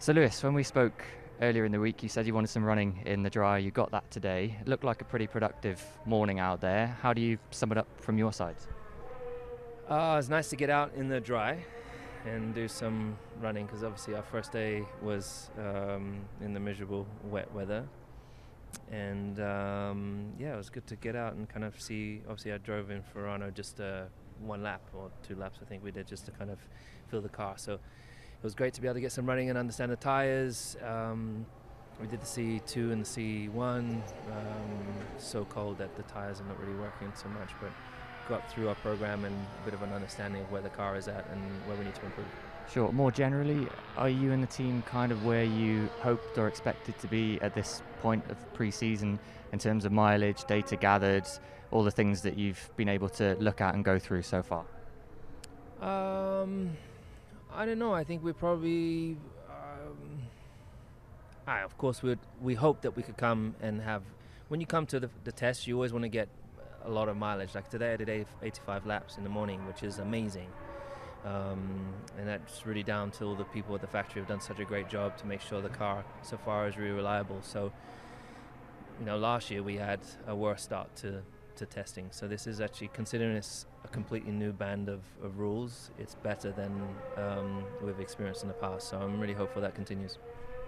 So Lewis, when we spoke earlier in the week, you said you wanted some running in the dry. You got that today. It looked like a pretty productive morning out there. How do you sum it up from your side? It's nice to get out in the dry and do some running because obviously our first day was in the miserable wet weather. And yeah, it was good to get out and kind of see. Obviously, I drove in Ferrari just one lap or two laps, I think we did, just to kind of feel the car. So it was great to be able to get some running and understand the tyres. We did the C2 and the C1. So cold that the tyres are not really working so much, but got through our program and a bit of an understanding of where the car is at and where we need to improve. Sure. More generally, are you and the team kind of where you hoped or expected to be at this point of pre-season in terms of mileage, data gathered, all the things that you've been able to look at and go through so far? I don't know. I think we probably, of course, we hope that we could come and have. When you come to the test, you always want to get a lot of mileage. Like today, I did 85 laps in the morning, which is amazing. And that's really down to all the people at the factory have done such a great job to make sure the car so far is really reliable. So, last year we had a worse start to testing. So this is actually, considering it's a completely new band of rules, it's better than we've experienced in the past. So I'm really hopeful that continues.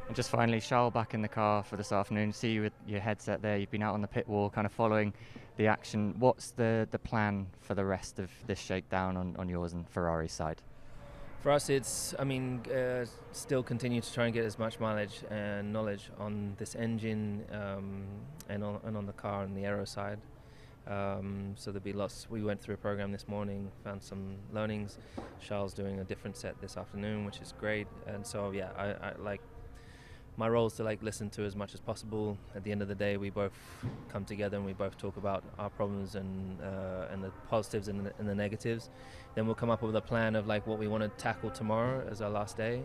And just finally, Charles back in the car for this afternoon. See you with your headset there. You've been out on the pit wall kind of following the action. What's the plan for the rest of this shakedown on yours and Ferrari's side? For us, it's, still continue to try and get as much mileage and knowledge on this engine and on the car and the aero side. So there'll be lots. We went through a program this morning, found some learnings. Charles doing a different set this afternoon, which is great. And so, yeah, I like, my role is to listen to as much as possible. At the end of the day, we both come together and we both talk about our problems and the positives and the negatives. Then we'll come up with a plan of what we want to tackle tomorrow as our last day.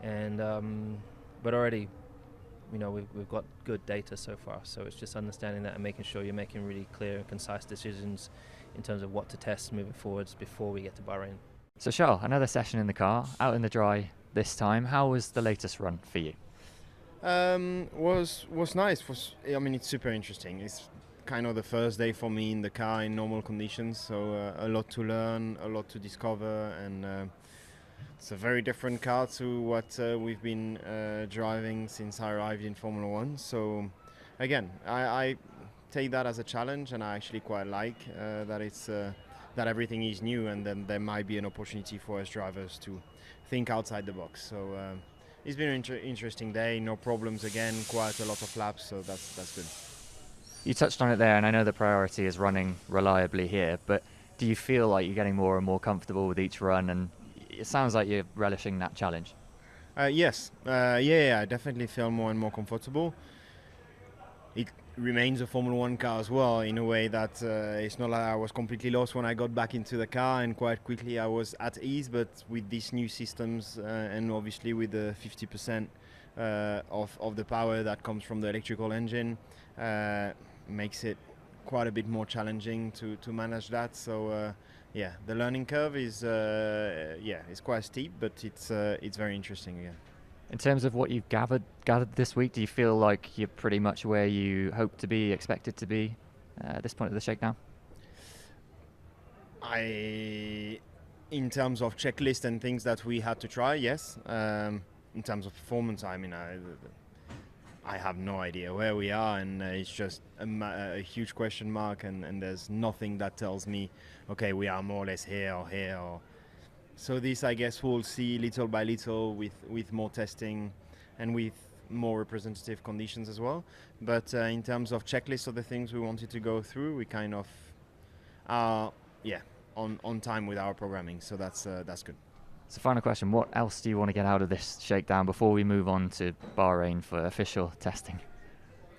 And but already, we've got good data so far. So it's just understanding that and making sure you're making really clear and concise decisions in terms of what to test moving forwards before we get to Bahrain. So Charles, another session in the car, out in the dry this time. How was the latest run for you? Was nice. It's super interesting. It's kind of the first day for me in the car in normal conditions, so a lot to learn, a lot to discover, and it's a very different car to what we've been driving since I arrived in Formula One. So again, I take that as a challenge, and I actually quite like that it's that everything is new, and then there might be an opportunity for us drivers to think outside the box. So. It's been an interesting day, no problems again, quite a lot of laps, so that's good. You touched on it there, and I know the priority is running reliably here, but do you feel like you're getting more and more comfortable with each run, and it sounds like you're relishing that challenge? Yes, I definitely feel more and more comfortable. It remains a Formula One car as well, in a way that it's not like I was completely lost when I got back into the car, and quite quickly I was at ease. But with these new systems and obviously with the 50% of the power that comes from the electrical engine, makes it quite a bit more challenging to manage that. So the learning curve is it's quite steep, but it's very interesting again. In terms of what you've gathered this week, do you feel like you're pretty much where you hope to be, expected to be at this point of the shakedown? In terms of checklist and things that we had to try, yes. In terms of performance, I have no idea where we are, and it's just a huge question mark, and there's nothing that tells me, okay, we are more or less here or here. So this, I guess, we'll see little by little with more testing and with more representative conditions as well. But in terms of checklist of the things we wanted to go through, we kind of are, on time with our programming. So that's good. So final question, what else do you want to get out of this shakedown before we move on to Bahrain for official testing?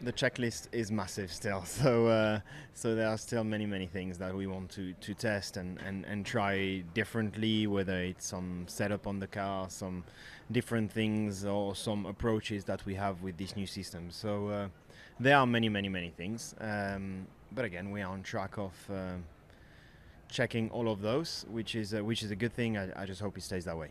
The checklist is massive still, so there are still many things that we want to test and try differently, whether it's some setup on the car, some different things, or some approaches that we have with this new system. So there are many things, but again, we are on track of checking all of those, which is a good thing. I just hope it stays that way.